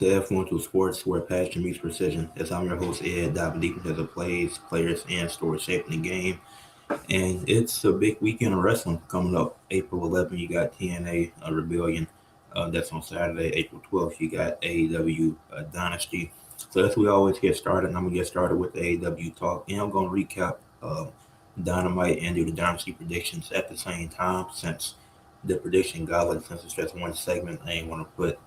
to Ed Fluential Sports, where passion meets precision. As I'm your host, Ed, diving deep into the plays, players, and stories shaping the game. And it's a big weekend of wrestling coming up. April 11th, you got TNA Rebellion. That's on Saturday. April 12th, you got AEW Dynasty. So that's where we always get started. And I'm going to get started with the AEW talk. And I'm going to recap Dynamite and do the Dynasty predictions at the same time since the prediction gauntlet, since it's just one segment, I ain't want to put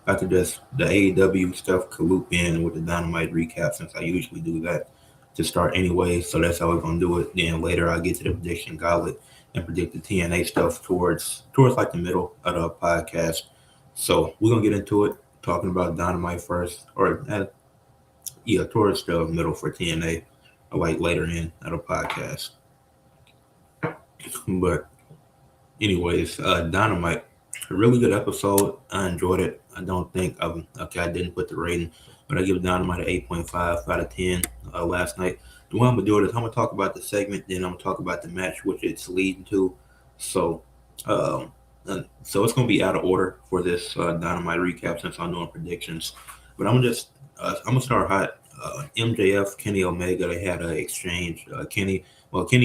I could just the AEW stuff could loop in with the Dynamite recap since I usually do that to start anyway. So that's how we're gonna do it. Then later I'll get to the prediction gauntlet and predict the TNA stuff towards like the middle of the podcast. So we're gonna get into it talking about Dynamite first, or towards the middle for TNA, like later in the podcast. But anyways, Dynamite, a really good episode. I enjoyed it. I don't think I didn't put the rating, but I give Dynamite an 8.5 out of 10 last night. The way I'm gonna do it is I'm gonna talk about the segment, then I'm gonna talk about the match which it's leading to. So, um, so it's gonna be out of order for this Dynamite recap since I'm doing predictions. But I'm gonna start hot. MJF, Kenny Omega, they had an exchange. Kenny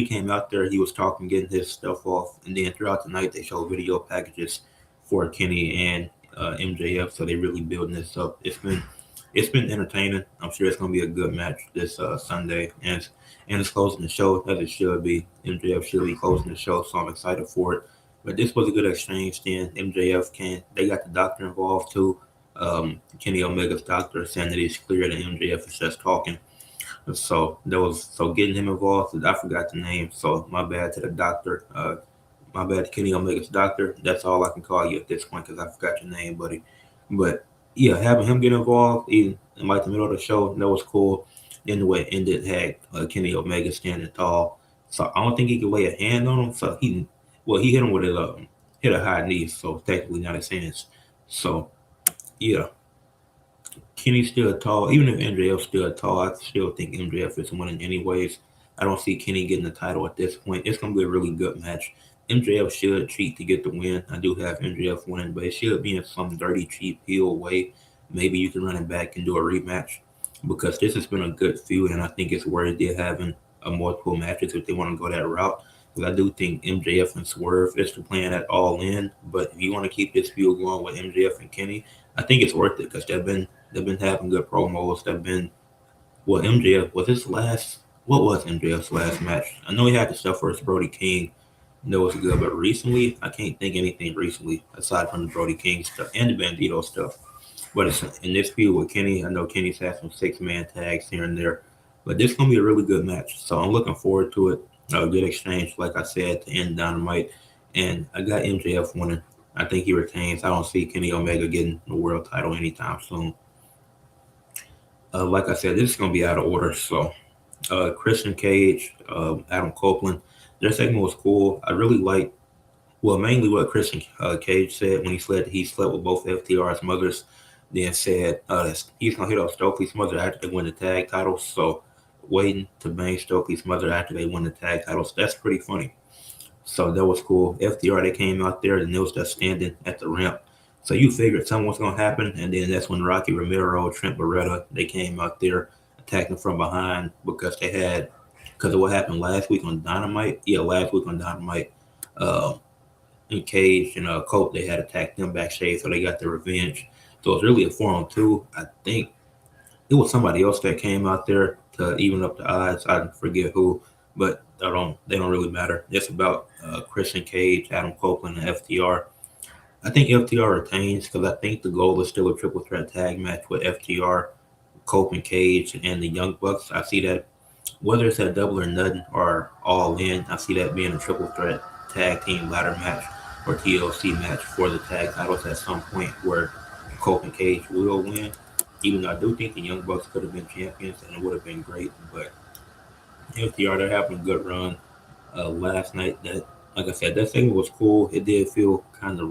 came out there. He was talking, getting his stuff off, and then throughout the night they showed video packages for Kenny and MJF. So they really building this up. It's been entertaining. I'm sure it's gonna be a good match this Sunday, and it's closing the show as it should be. MJF should be closing the show, so I'm excited for it. But this was a good exchange. Then MJF can they got the doctor involved too. Kenny Omega's doctor saying that he's clear, and MJF is just talking. So getting him involved. I forgot the name. So my bad to the doctor. My bad to Kenny Omega's doctor. That's all I can call you at this point because I forgot your name, buddy. But yeah, having him get involved in like the middle of the show, that was cool. Then the way it ended had Kenny Omega standing tall. So I don't think he could lay a hand on him. So he hit him with hit a high knee. So technically not his hands. So yeah, Kenny's still tall. Even if MJF's still tall, I still think MJF is winning anyways. I don't see Kenny getting the title at this point. It's gonna be a really good match. MJF should cheat to get the win. I do have MJF winning, but it should be in some dirty, cheap heel way. Maybe you can run it back and do a rematch because this has been a good feud, and I think it's worthy of having a multiple matches if they want to go that route. Because I do think MJF and Swerve is the plan at all in. But if you want to keep this feud going with MJF and Kenny, I think it's worth it because they've been having good promos. MJF was his last. What was MJF's last match? I know he had the stuff versus Brody King. That was good, but recently I can't think anything recently aside from the Brody King stuff and the Bandito stuff. But it's in this feud with Kenny. I know Kenny's had some 6-man tags here and there, but this is gonna be a really good match. So I'm looking forward to it. A good exchange, like I said, to end Dynamite, and I got MJF winning. I think he retains. I don't see Kenny Omega getting the world title anytime soon. Like I said, this is gonna be out of order. So Christian Cage, Adam Copeland, their segment was cool. I really like, well, mainly what Christian Cage said when he slept with both FTR's mothers. Then said he's gonna hit up Stokely's mother after they win the tag titles. So waiting to bang Stokely's mother after they win the tag titles. That's pretty funny. So that was cool. FTR, they came out there and they was just standing at the ramp. So you figured something was gonna happen, and then that's when Rocky Romero, Trent Beretta, they came out there attacking from behind because of what happened last week on Dynamite. Yeah, last week on Dynamite, uh, and Cage and Colt, they had attacked them backstage, so they got their revenge. So it's really a 4-on-2. I think it was somebody else that came out there to even up the odds. I forget who, but they don't really matter. It's about Christian Cage, Adam Copeland, and FTR. I think FTR retains because I think the goal is still a triple threat tag match with FTR, Copeland, Cage, and the Young Bucks. I see that whether it's at Double or Nothing or All In, I see that being a triple threat tag team ladder match or TLC match for the tag titles at some point where Copeland Cage will win. Even though I do think the Young Bucks could have been champions and it would have been great, but FTR, they're having a good run. Last night, that like I said, that segment was cool. It did feel kind of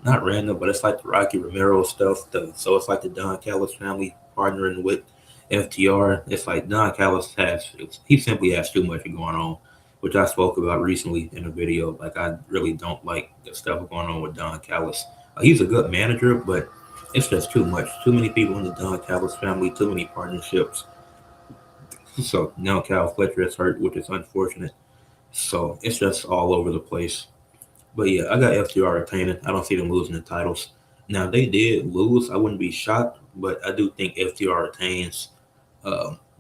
not random, but it's like the Rocky Romero stuff. So it's like the Don Callis family partnering with FTR. It's like Don Callis he simply has too much going on, which I spoke about recently in a video. Like I really don't like the stuff going on with Don Callis. He's a good manager, but It's just too much. Too many people in the Don Callis family, too many partnerships. So now Cal Fletcher is hurt, which is unfortunate. So it's just all over the place. But yeah, I got FTR retaining. I don't see them losing the titles. Now, if they did lose, I wouldn't be shocked, but I do think FTR retains.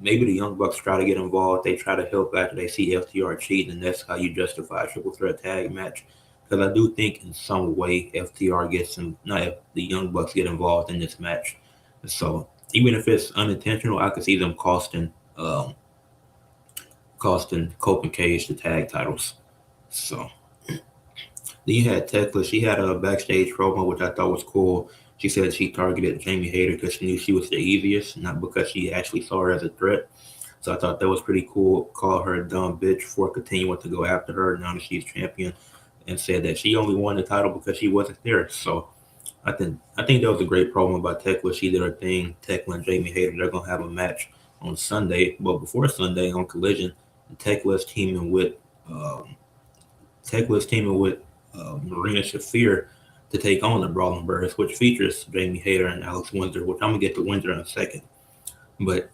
Maybe the Young Bucks try to get involved. They try to help after they see FTR cheating, and that's how you justify a triple threat tag match. Because I do think in some way FTR gets some, not if the Young Bucks get involved in this match. So even if it's unintentional, I could see them um, costing Cope and Cage the tag titles. So then you had Tekla. She had a backstage promo, which I thought was cool. She said she targeted Jamie Hayter because she knew she was the easiest, not because she actually saw her as a threat. So I thought that was pretty cool. Call her a dumb bitch for continuing to go after her now that she's champion, and said that she only won the title because she wasn't there. So I think that was a great promo by Tekla. She did her thing. Tekla and Jamie Hayter, they're gonna have a match on Sunday. But before Sunday on Collision, Tekla's teaming with um, Tekla teaming with Marina Shafir to take on the Brawling Birds, which features Jamie Hayter and Alex Windsor, which I'm gonna get to Windsor in a second. But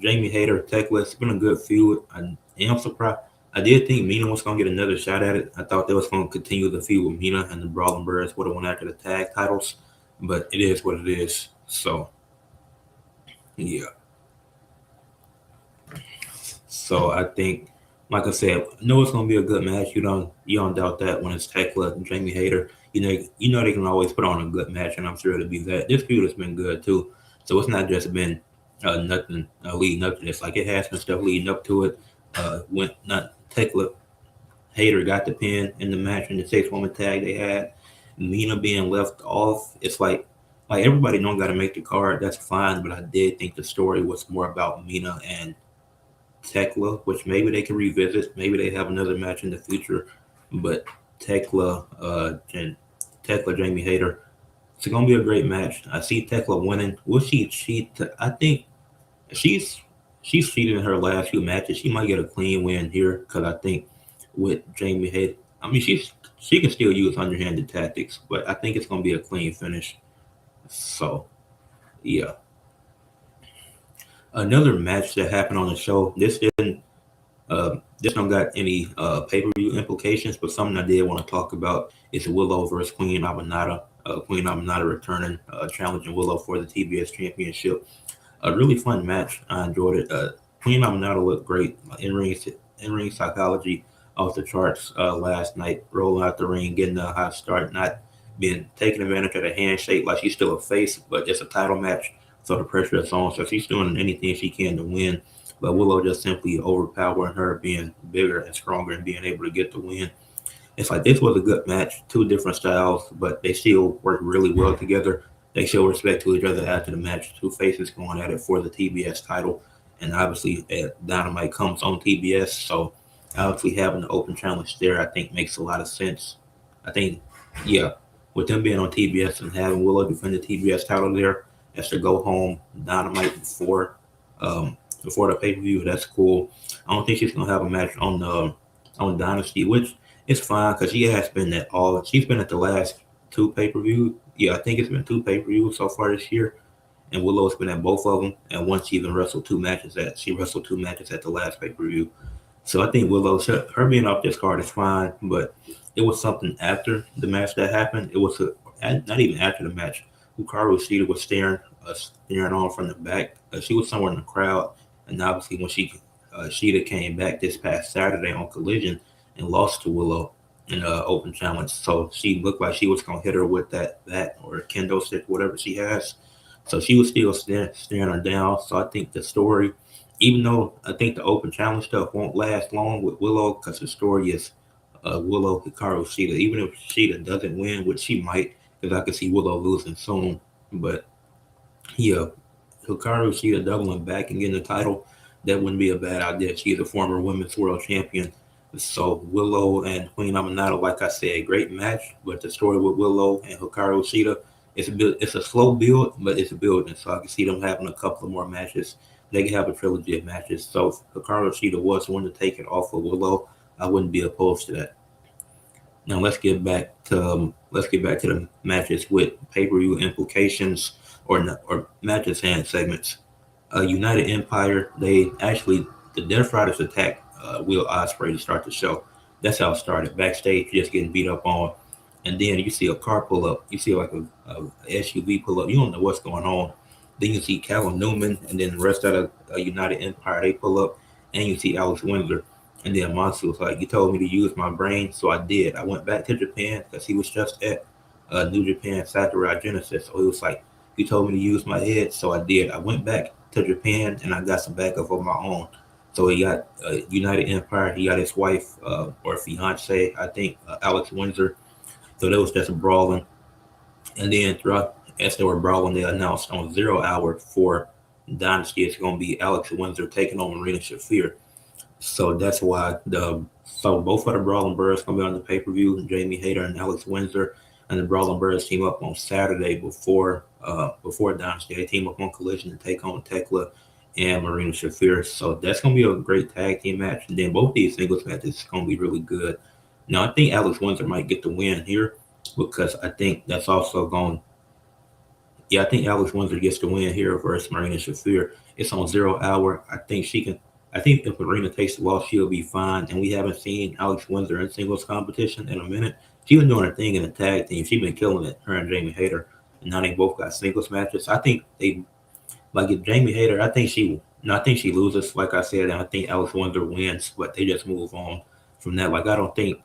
Jamie Hayter, Tekla, it's been a good feud. I am surprised. I did think Mina was gonna get another shot at it. I thought they was gonna continue the feud with Mina and the Brawling Birds would have won after the tag titles, but it is what it is. So yeah. So I think, like I said, I know it's gonna be a good match. You don't doubt that when it's Tekla and Jamie Hayter. You know they can always put on a good match, and I'm sure it'll be that. This feud has been good too, so it's not just been nothing leading up to this. Like it has been stuff leading up to it. When not Tekla Hayter got the pin in the match in the 6 woman tag they had. Mina being left off, it's like everybody don't got to make the card. That's fine, but I did think the story was more about Mina and Tekla, which maybe they can revisit. Maybe they have another match in the future. But Tekla and Tekla Jamie Hayter, it's gonna be a great match. I see Tekla winning. Will she cheat? I think she's she's cheated in her last few matches. She might get a clean win here because I think with Jamie Hayter, I mean she can still use underhanded tactics, but I think it's gonna be a clean finish. So yeah, another match that happened on the show. This don't got any pay-per-view implications, but something I did want to talk about is Willow versus Queen Aminata. Queen Aminata returning, challenging Willow for the TBS Championship. A really fun match. I enjoyed it. Queen Aminata looked great. In ring psychology off the charts last night. Rolling out the ring, getting a hot start, not being taking advantage of the handshake like she's still a face, but it's a title match, so the pressure is on. So she's doing anything she can to win. But Willow just simply overpowering her, being bigger and stronger, and being able to get the win. It's like this was a good match, two different styles, but they still work really well together. They show respect to each other after the match. Two faces going at it for the TBS title, and obviously Dynamite comes on TBS, so obviously having the open challenge there, I think makes a lot of sense. I think, yeah, with them being on TBS and having Willow defend the TBS title there, as to go home Dynamite um, before the pay per view, that's cool. I don't think she's gonna have a match on Dynasty, which is fine because she has been at all. She's been at the last two pay per view. Yeah, I think it's been two pay per views so far this year, and Willow's been at both of them. And once she even wrestled two matches at the last pay per view. So I think her being off this card is fine, but it was something after the match that happened. It was not even after the match. Hikaru Shida was staring on from the back. She was somewhere in the crowd, and obviously when Shida came back this past Saturday on Collision and lost to Willow in an open challenge, so she looked like she was gonna hit her with that or kendo stick, whatever she has. So she was still staring her down. So I think the story, even though I think the open challenge stuff won't last long with Willow, because the story is Willow Hikaru Shida. Even if Shida doesn't win, which she might, because I could see Willow losing soon. But yeah, Hikaru Shida doubling back and getting the title, that wouldn't be a bad idea. She is a former women's world champion. So Willow and Queen Aminata, like I said, great match. But the story with Willow and Hikaru Shida, it's a slow build, but it's building. So I can see them having a couple of more matches. They can have a trilogy of matches. So if Hikaru Shida was one to take it off of Willow, I wouldn't be opposed to that. Now let's get back to the matches with pay-per-view implications. or matches and segments. United Empire, the Death Riders attacked Will Ospreay to start the show. That's how it started. Backstage, just getting beat up on, and then you see a car pull up. You see like a SUV pull up. You don't know what's going on. Then you see Callum Newman, and then the rest of the United Empire they pull up, and you see Alex Windsor. And then Monster was like, "You told me to use my brain, so I did. I went back to Japan because he was just at New Japan Sakurai Genesis. So he was like, you told me to use my head, so I did. I went back to Japan and I got some backup of my own. So he got United Empire. He got his wife or fiance, I think, Alex Windsor. So that was just brawling. And then throughout, as they were brawling, they announced on 0 hour for Dynasty, it's going to be Alex Windsor taking on Marina Shafir. So that's why both of the Brawling Birds gonna be on the pay per view. Jamie Hayter and Alex Windsor, and the Brawling Birds team up on Saturday before Dynasty. They team up on Collision to take on Tekla and Marina Shafir. So that's gonna be a great tag team match. And then both these singles matches gonna be really good. Now I think Alex Windsor might get the win here because I think that's also going. Yeah, I think Alex Windsor gets the win here versus Marina Shafir. It's on 0 hour. I think she can. I think if Marina takes the loss, she'll be fine. And we haven't seen Alex Windsor in singles competition in a minute. She's been doing her thing in the tag team. She's been killing it, her and Jamie Hayter. And now they both got singles matches. I think they like if Jamie Hayter, I think she no, I think she loses, like I said, and I think Alex Windsor wins, but they just move on from that. Like I don't think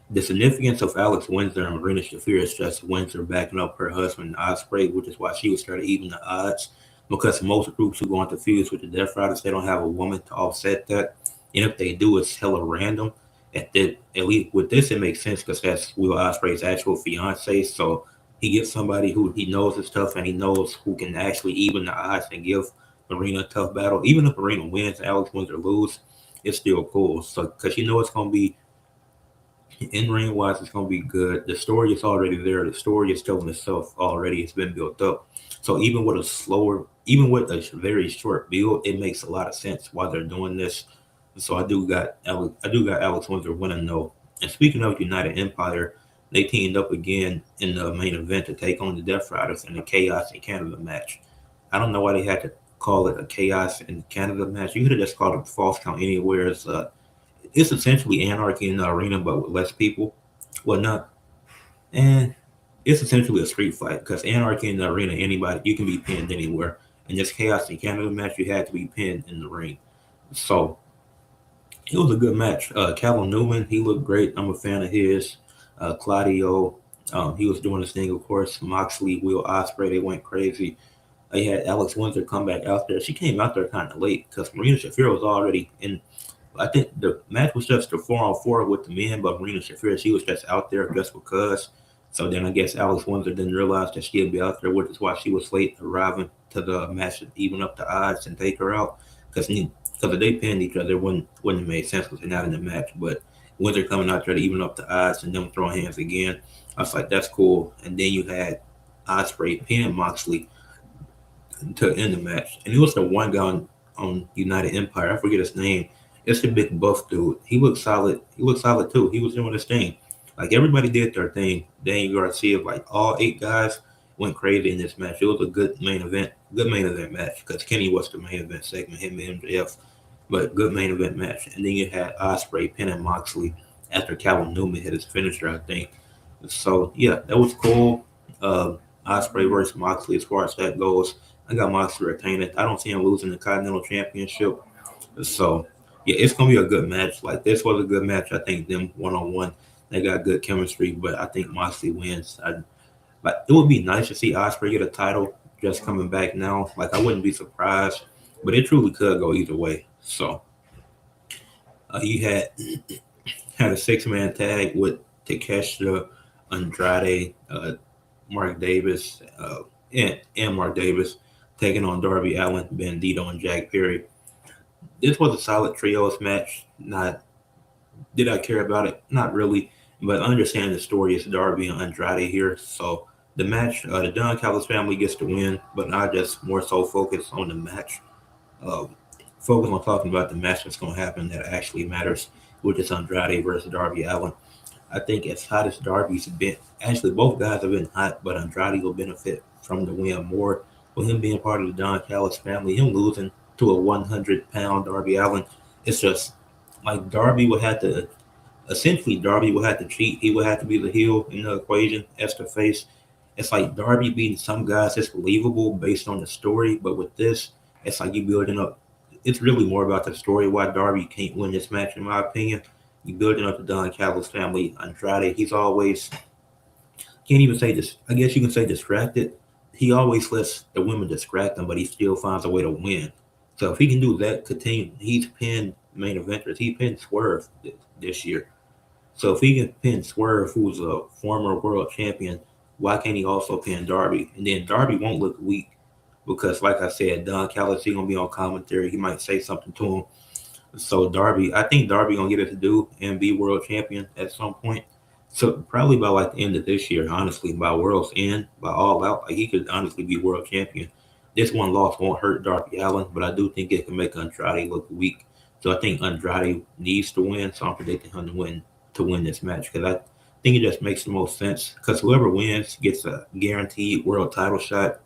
the significance of Alex Windsor and Marina Shafir is just Windsor backing up her husband Ospreay, which is why she was trying to even the odds. Because most groups who go into feuds with the Death Riders, they don't have a woman to offset that. And if they do, it's hella random. At least with this, it makes sense because that's Will Ospreay's actual fiance. So he gets somebody who he knows is tough and he knows who can actually even the odds and give Marina a tough battle. Even if Marina wins, Alex Windsor lose, it's still cool. So because you know it's going to be in ring wise, it's gonna be good. The story is already there. The story is telling itself already. It's been built up. So even with a very short build, it makes a lot of sense why they're doing this. So I do got Alex Windsor winning though. And speaking of United Empire, they teamed up again in the main event to take on the Death Riders in the Chaos in Canada match. I don't know why they had to call it a Chaos in Canada match. You could have just called it False Count Anywhere. It's essentially Anarchy in the arena, but with less people. Well, not, and it's essentially a street fight because Anarchy in the arena, anybody you can be pinned anywhere, and this Chaos in Canada match, you had to be pinned in the ring. So it was a good match. Callum Newman, he looked great. I'm a fan of his. Claudio, he was doing his thing, of course. Moxley, Will Ospreay, they went crazy. They had Alex Windsor come back out there. She came out there kind of late because Marina Shafir was already in. I think the match was just a 4-on-4 with the men, but Marina Shafir, she was just out there just because. So then I guess Alex Windsor didn't realize that she'd be out there, which is why she was late arriving to the match to even up the odds and take her out. Because if they pinned each other, it wouldn't have made sense because they're not in the match. But Windsor coming out there to even up the odds and them throwing hands again, I was like, that's cool. And then you had Ospreay pin Moxley to end the match. And it was the one guy on United Empire. I forget his name. It's the big buff dude. He looked solid. He looked solid too. He was doing his thing. Like everybody did their thing. Daniel Garcia, like all 8 guys went crazy in this match. It was a good main event match because Kenny was the main event segment, him and MJF, but good main event match. And then you had Ospreay pinning Moxley after Callum Newman hit his finisher, I think. So yeah, that was cool. Ospreay versus Moxley as far as that goes. I got Moxley retaining. I don't see him losing the Continental Championship. So yeah, it's gonna be a good match. Like this was a good match. I think them 1-on-1, they got good chemistry, but I think Moxley wins. Like it would be nice to see Ospreay get a title just coming back now. Like I wouldn't be surprised, but it truly could go either way. So you had a 6-man tag with Takeshita, Andrade, Mark Davis, and Mark Davis taking on Darby Allin, Bandito, and Jack Perry. This was a solid trios match. Not did I care about it? Not really, but I understand the story is Darby and Andrade here. So the match, the Don Callis family gets the win, but I just more so focus on the match. Uh, Focus on talking about the match that's going to happen that actually matters, which is Andrade versus Darby Allin. I think as hot as Darby's been, actually both guys have been hot, but Andrade will benefit from the win more with him being part of the Don Callis family, him losing to a 100-pound Darby Allin, it's just like Darby would have to cheat. He would have to be the heel in the equation as the face. It's like Darby beating some guys, it's believable based on the story, but with this, it's like you building up. It's really more about the story why Darby can't win this match, in my opinion. You building up the Don Callis family. Andrade, he's always can't even say this. I guess you can say distracted. He always lets the women distract him, but he still finds a way to win. So if he can do that, continue. He's pinned main eventers. He pinned Swerve this year. So if he can pin Swerve, who's a former world champion, why can't he also pin Darby? And then Darby won't look weak because, like I said, Don Callis, he's gonna be on commentary. He might say something to him. So Darby, I think Darby gonna get it to do and be world champion at some point. So probably by like the end of this year, honestly, by World's End, by All Out, like he could honestly be world champion. This one loss won't hurt Darby Allin, but I do think it can make Andrade look weak. So I think Andrade needs to win. So I'm predicting him to win this match because I think it just makes the most sense. Because whoever wins gets a guaranteed world title shot.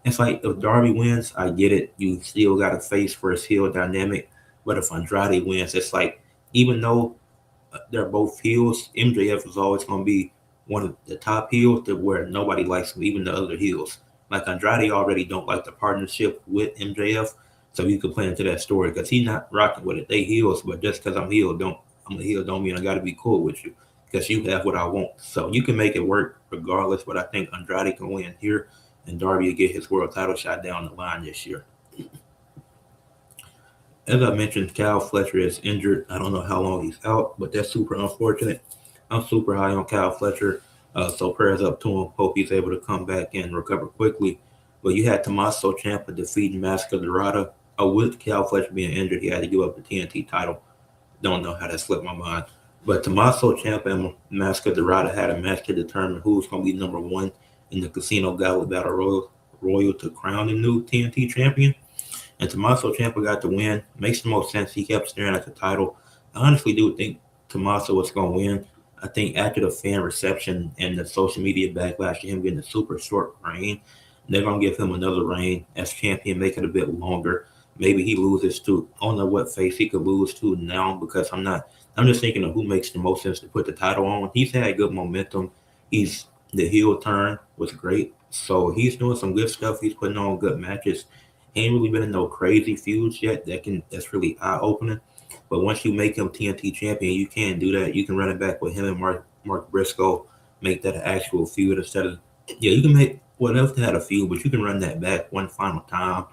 It's like if Darby wins, I get it. You still got a face versus heel dynamic. But if Andrade wins, it's like even though they're both heels, MJF is always going to be one of the top heels to where nobody likes him, even the other heels. Like Andrade already don't like the partnership with MJF, so you could play into that story because he's not rocking with it. They heels, but just because I'm a heel don't mean I got to be cool with you because you have what I want. So you can make it work regardless. But I think Andrade can win here, and Darby will get his world title shot down the line this year. As I mentioned, Kyle Fletcher is injured. I don't know how long he's out, but that's super unfortunate. I'm super high on Kyle Fletcher, so prayers up to him. Hope he's able to come back and recover quickly. But you had Tommaso Ciampa defeating Masker Dorada. With Kyle Fletcher being injured, he had to give up the TNT title. Don't know how that slipped my mind. But Tommaso Ciampa and Masker Dorada had a match to determine who's going to be number one in the Casino Gauntlet Battle Royal to crown the new TNT champion. And Tommaso Ciampa got the win. Makes the most sense. He kept staring at the title. I honestly do think Tommaso was going to win. I think after the fan reception and the social media backlash to him getting a super short reign, they're going to give him another reign as champion, make it a bit longer. Maybe he loses to, I don't know what face he could lose to now because I'm just thinking of who makes the most sense to put the title on. He's had good momentum. The heel turn was great. So he's doing some good stuff. He's putting on good matches. Ain't really been in no crazy feuds yet that's really eye opening. But once you make him TNT champion, you can do that. You can run it back with him and Mark Briscoe, make that an actual feud instead of you can make whatever to have a feud, but you can run that back one final time.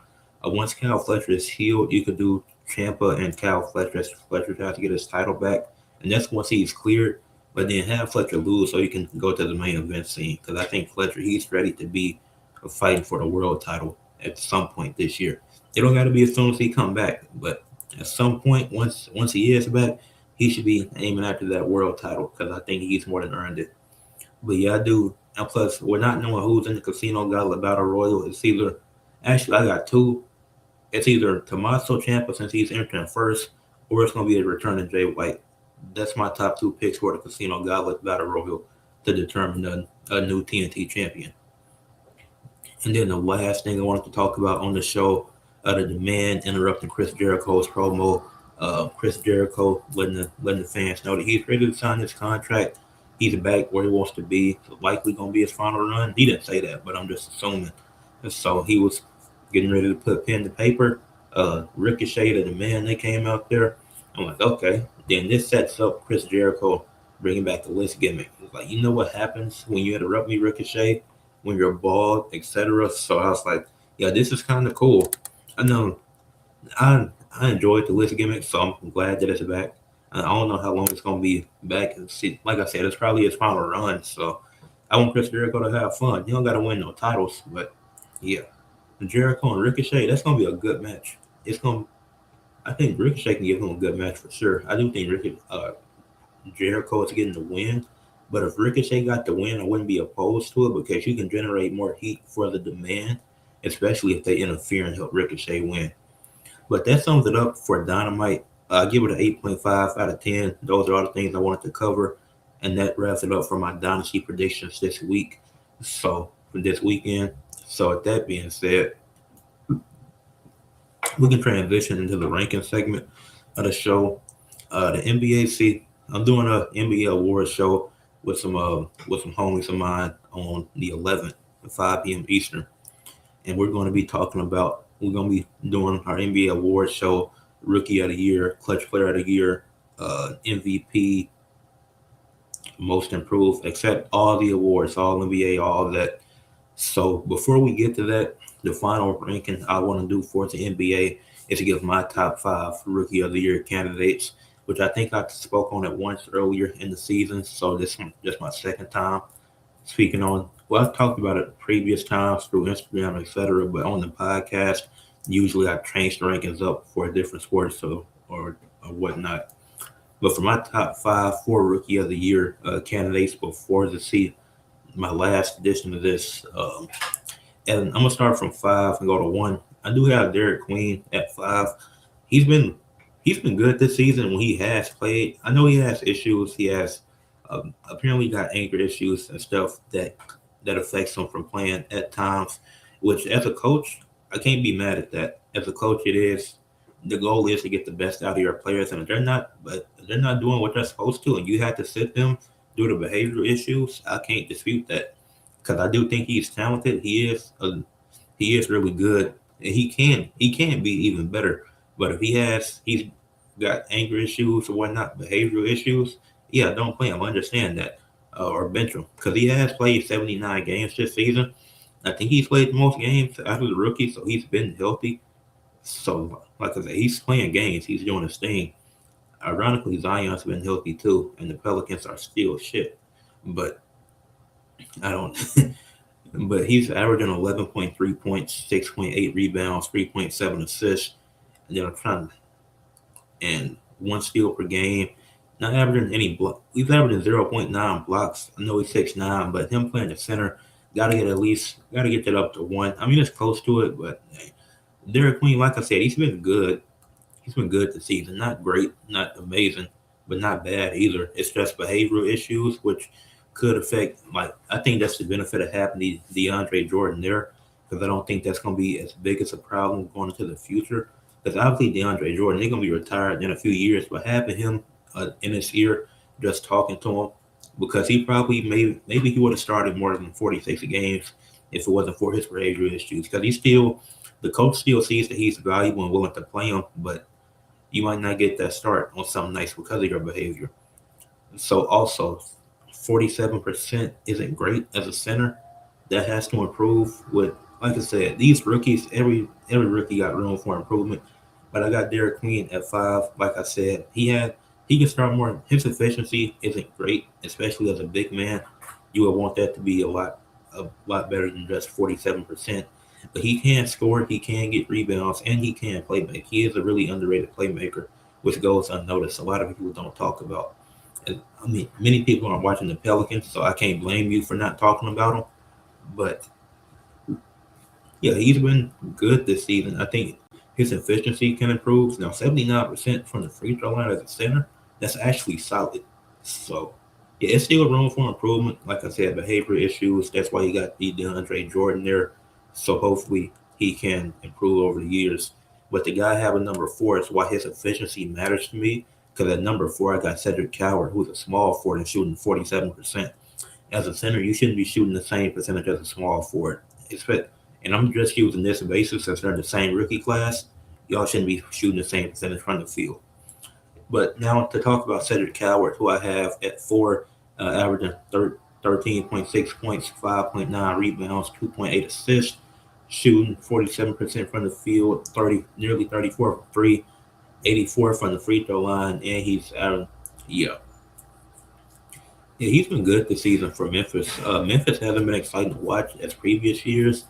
Once Cal Fletcher is healed, you could do Ciampa and Cal Fletcher. Fletcher tries to get his title back, and that's once he's cleared. But then have Fletcher lose so you can go to the main event scene because I think Fletcher he's ready to be fighting for the world title at some point this year. It don't got to be as soon as he come back, but at some point, once he is back, he should be aiming after that world title because I think he's more than earned it. But yeah, I do. And plus, we're not knowing who's in the Casino Gauntlet Battle Royal. It's either actually I got two. It's either Tommaso Ciampa since he's entering first, or it's gonna be a return of Jay White. That's my top two picks for the Casino Gauntlet Battle Royal to determine a new TNT champion. And then the last thing I wanted to talk about on the show, the man interrupting Chris Jericho's promo. Chris Jericho letting the fans know that he's ready to sign this contract. He's back where he wants to be. It's likely going to be his final run. He didn't say that, but I'm just assuming. And so he was getting ready to put pen to paper. Ricochet and the man, they came out there. I'm like, okay. Then this sets up Chris Jericho bringing back the list gimmick. It's like, you know what happens when you interrupt me, Ricochet? When you're bald, etc. So I was like, yeah, this is kind of cool. I know I enjoyed the list gimmick, so I'm glad that it's back. I don't know how long it's gonna be back. And see, like I said, it's probably his final run. So I want Chris Jericho to have fun. He don't gotta win no titles, but yeah, Jericho and Ricochet, that's gonna be a good match. I think Ricochet can give him a good match for sure. I do think Jericho is getting the win. But if Ricochet got the win, I wouldn't be opposed to it because you can generate more heat for the demand, especially if they interfere and help Ricochet win. But that sums it up for Dynamite. I give it an 8.5 out of 10. Those are all the things I wanted to cover. And that wraps it up for my Dynasty predictions this week. So, for this weekend. So with that being said, we can transition into the ranking segment of the show. The NBA. See, I'm doing a NBA awards show with some homies of mine on the 11th at 5 p.m. Eastern, and we're going to be doing our NBA awards show, Rookie of the Year, Clutch Player of the Year, MVP, Most Improved, except all the awards, all NBA, all that. So before we get to that, the final ranking I want to do for the NBA is to give my top five Rookie of the Year candidates, which I think I spoke on it once earlier in the season. So this is just my second time speaking on. Well, I've talked about it previous times through Instagram, etc. But on the podcast, usually I change the rankings up for different sports or whatnot. But for my top five for Rookie of the Year candidates before the season, my last edition of this. And I'm gonna start from five and go to one. I do have Derek Queen at five. He's been he's been good this season when he has played. I know he has issues. He has apparently got anger issues and stuff that affects him from playing at times. Which as a coach, I can't be mad at that. As a coach, it is the goal is to get the best out of your players, and if they're not, but if they're not doing what they're supposed to, and you have to sit them due to behavioral issues. I can't dispute that because I do think he's talented. He is really good, and he can be even better. But if he's got anger issues or whatnot, behavioral issues, yeah, don't play him. I understand that, or bench him because he has played 79 games this season. I think he's played the most games out of the rookie, so he's been healthy. So, like I said, he's playing games. He's doing his thing. Ironically, Zion's been healthy too, and the Pelicans are still shit. But I don't. But he's averaging 11.3 points, 6.8 rebounds, 3.7 assists, and then I'm trying and one steal per game. Not averaging any block. He's averaging 0.9 blocks. I know he's 6'9", but him playing the center, gotta get that up to one. I mean, it's close to it, but hey, Derek Queen, like I said, he's been good. He's been good this season. Not great, not amazing, but not bad either. It's just behavioral issues, which could affect. Like I think that's the benefit of having the DeAndre Jordan there, because I don't think that's going to be as big as a problem going into the future. Because obviously DeAndre Jordan, they're going to be retired in a few years, but having him in his ear, just talking to him, because he probably maybe he would have started more than 46 games if it wasn't for his behavioral issues. Because the coach still sees that he's valuable and willing to play him, but you might not get that start on something nice because of your behavior. So also, 47% isn't great as a center. That has to improve. With like I said, these rookies, every rookie got room for improvement. But I got Derek Queen at five. Like I said, he can start more. His efficiency isn't great, especially as a big man. You would want that to be a lot better than just 47%. But he can score, he can get rebounds, and he can play make. He is a really underrated playmaker, which goes unnoticed. A lot of people don't talk about. And, I mean, many people aren't watching the Pelicans, so I can't blame you for not talking about them. But yeah, he's been good this season. I think his efficiency can improve. Now, 79% from the free throw line as a center, that's actually solid. So, yeah, it's still room for improvement. Like I said, behavior issues. That's why you got the DeAndre Jordan there. So hopefully he can improve over the years. But the guy having number four is why his efficiency matters to me. Because at number four, I got Cedric Coward, who's a small forward and shooting 47%. As a center, you shouldn't be shooting the same percentage as a small forward. And I'm just using this basis since they're in the same rookie class. Y'all shouldn't be shooting the same percentage from the field. But now to talk about Cedric Coward, who I have at four, averaging 13.6 points, 5.9 rebounds, 2.8 assists, shooting 47% from the field, nearly 34 from three, 84 from the free throw line, and yeah, yeah, he's been good this season for Memphis. Memphis hasn't been exciting to watch as previous years.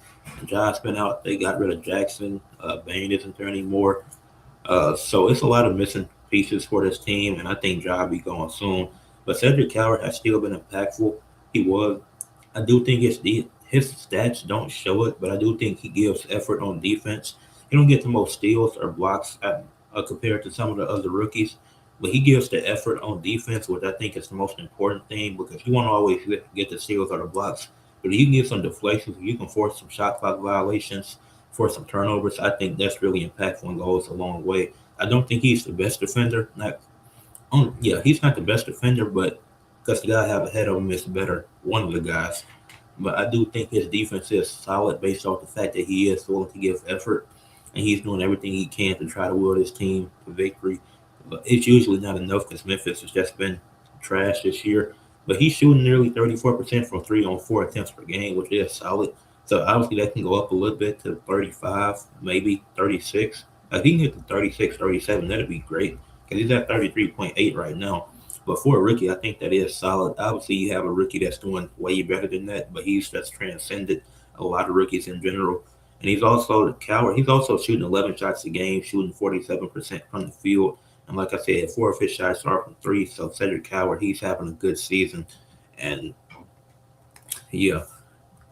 John's been out. They got rid of Jackson. Bain isn't there anymore. So it's a lot of missing pieces for this team, and I think Ja will be going soon. But Cedric Coward has still been impactful. He was. I do think his stats don't show it, but I do think he gives effort on defense. He don't get the most steals or blocks compared to some of the other rookies, but he gives the effort on defense, which I think is the most important thing because you want to always get the steals or the blocks, But you can get some deflections, you can force some shot clock violations, force some turnovers. I think that's really impactful and goes a long way. I don't think he's the best defender. Not yeah, he's not the best defender, but because the guy I have ahead of him is better, one of the guys. But I do think his defense is solid based off the fact that he is willing to give effort and he's doing everything he can to try to will his team to victory. But it's usually not enough because Memphis has just been trash this year. But he's shooting nearly 34% from 3 on 4 attempts per game, which is solid. So obviously that can go up a little bit to 35, maybe 36. If he can get to 36, 37, that'd be great because he's at 33.8 right now. But for a rookie, I think that is solid. Obviously, you have a rookie that's doing way better than that, but he's just transcended a lot of rookies in general. And he's also a coward. He's also shooting 11 shots a game, shooting 47% from the field. And like I said, 4 of his shots are from three. So Cedric Coward, he's having a good season. And yeah,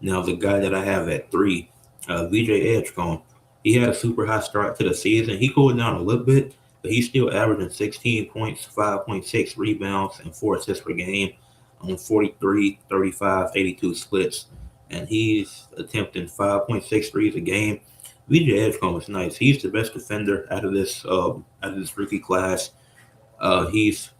now the guy that I have at three, VJ Edgecombe, he had a super high start to the season. He cooled down a little bit, but he's still averaging 16 points, 5.6 rebounds, and 4 assists per game on 43, 35, 82 splits. And he's attempting 5.6 threes a game. VJ Edgecombe is nice. He's the best defender out of this rookie class. He's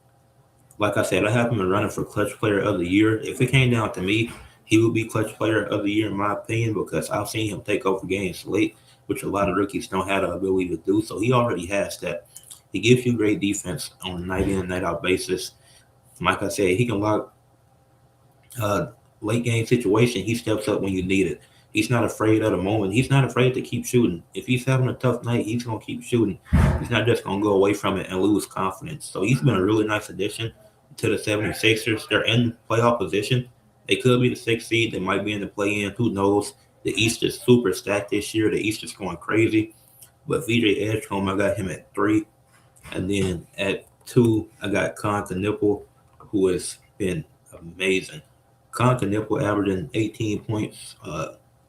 like I said, I have him in running for Clutch Player of the Year. If it came down to me, he would be Clutch Player of the Year in my opinion because I've seen him take over games late, which a lot of rookies don't have the ability to do. So he already has that. He gives you great defense on a night in, night out basis. Like I said, he can lock uh, late game situation. He steps up when you need it. He's not afraid of the moment. He's not afraid to keep shooting. If he's having a tough night, he's gonna keep shooting. He's not just gonna go away from it and lose confidence. So he's been a really nice addition to the 76ers. They're in playoff position. They could be the sixth seed. They might be in the play in. Who knows? The East is super stacked this year. The East is going crazy. But VJ Edgecombe, I got him at three. And then at two, I got Con Nipple, who has been amazing. Con Nipple averaging 18 points,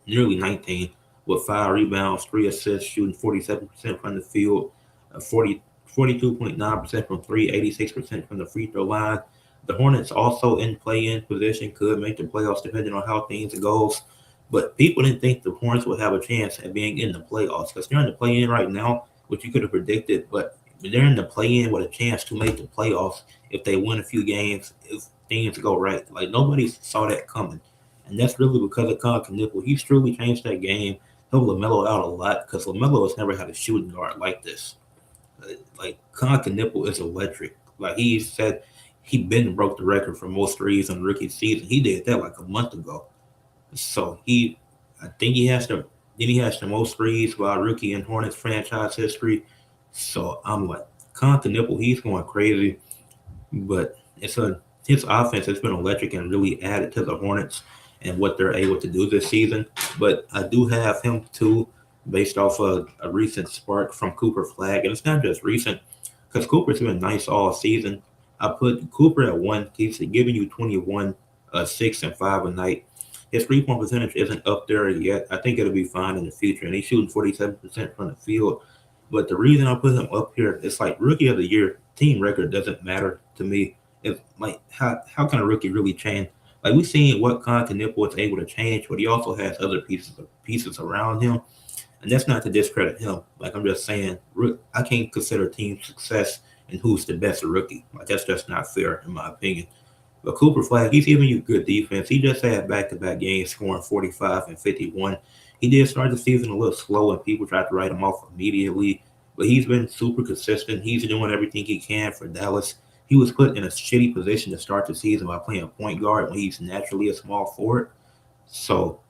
nearly 19, with 5 rebounds, 3 assists, shooting 47% from the field, 42.9% from three, 86% from the free throw line. The Hornets also in play-in position, could make the playoffs depending on how things goes. But people didn't think the Hornets would have a chance at being in the playoffs because they're in the play-in right now, which you could have predicted. But they're in the play-in with a chance to make the playoffs if they win a few games, if things go right. Like nobody saw that coming. And that's really because of Con Nipple. He's truly changed that game. Helped LaMelo out a lot because LaMelo has never had a shooting guard like this. Like Con Nipple is electric. Like he said, he been broke the record for most threes in the rookie season. He did that like a month ago. So I think he has the most threes by a rookie in Hornets franchise history. So I'm like, Con Nipple, he's going crazy. But his offense has been electric and really added to the Hornets and what they're able to do this season. But I do have him too, based off of a recent spark from Cooper Flag, and it's not just recent because Cooper's been nice all season. I put Cooper at one. He's giving you 21, 6 and 5 a night. His 3 point percentage isn't up there yet. I think it'll be fine in the future, and he's shooting 47% from the field. But the reason I put him up here, it's like rookie of the year, team record doesn't matter to me. It's like how can a rookie really change? Like we've seen what Con Nipple is able to change, but he also has other pieces around him, and that's not to discredit him. Like I'm just saying, I can't consider team success and who's the best rookie. Like that's just not fair in my opinion. But Cooper Flag, he's giving you good defense. He just had back-to-back games scoring 45 and 51. He did start the season a little slow and people tried to write him off immediately, but he's been super consistent. He's doing everything he can for Dallas. He was put in a shitty position to start the season by playing point guard when he's naturally a small forward. So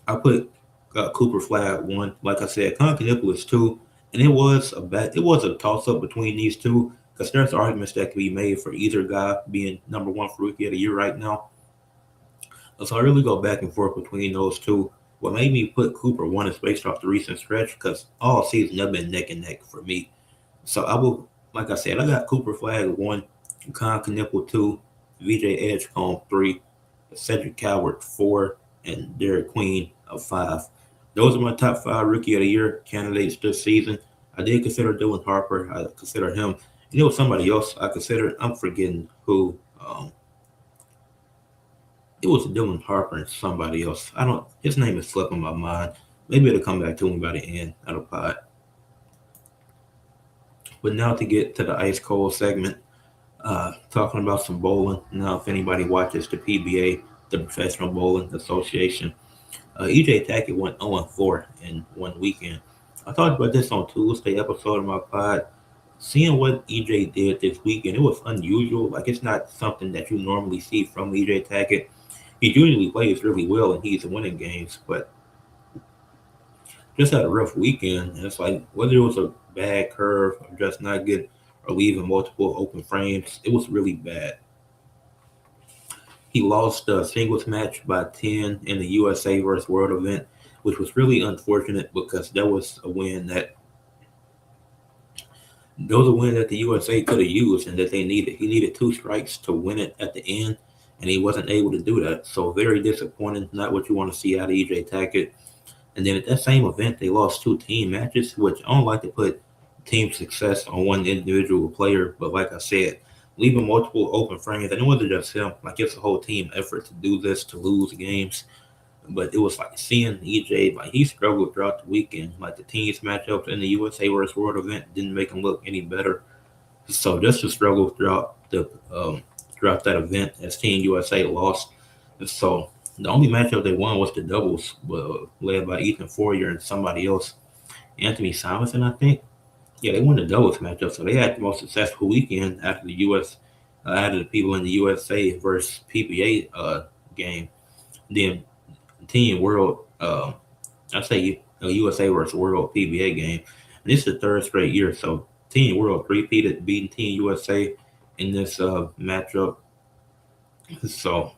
I put Cooper Flag one. Like I said, Con Nipple two, and it was a toss up between these two because there's arguments that can be made for either guy being number one for rookie of the year right now. So I really go back and forth between those two. What made me put Cooper one is based off the recent stretch because all season they've been neck and neck for me. So I will, like I said, I got Cooper Flag one, Con Nipple two, VJ Edgecombe three, Cedric Coward four, and Derek Queen of five. Those are my top five rookie of the year candidates this season. I did consider Dylan Harper. I consider him. You know, somebody else I considered. I'm forgetting who. Um, It was Dylan Harper and somebody else. I don't. His name is slipping my mind. Maybe it'll come back to me by the end of the pod. But now to get to the ice cold segment, talking about some bowling. Now, if anybody watches the PBA, the Professional Bowling Association, EJ Tackett went 0-4 in one weekend. I talked about this on Tuesday episode of my pod. Seeing what EJ did this weekend, it was unusual. Like it's not something that you normally see from EJ Tackett. He usually plays really well and he's winning games, but just had a rough weekend. And it's like whether it was a bad curve or just not good or leaving multiple open frames, it was really bad. He lost a singles match by 10 in the USA versus World event, which was really unfortunate because that was a win that the USA could have used and that they needed. He needed two strikes to win it at the end, and he wasn't able to do that. So very disappointing. Not what you want to see out of EJ Tackett. And then at that same event, they lost two team matches, which I don't like to put team success on one individual player. But like I said, leaving multiple open frames, and it wasn't just him. Like it's a whole team effort to do this, to lose games. But it was like seeing EJ, like he struggled throughout the weekend. Like the teams matchups in the USA versus World event didn't make him look any better. So just to struggle throughout that event as Team USA lost. So the only matchup they won was the doubles, led by Ethan Fourier and somebody else, Anthony Simonson, I think. Yeah, they won the doubles matchup, so they had the most successful weekend after the out of the people in the USA versus PPA game. Then Team World, I say USA versus World PBA game. And this is the third straight year, so Team World repeated beating Team USA in this matchup. So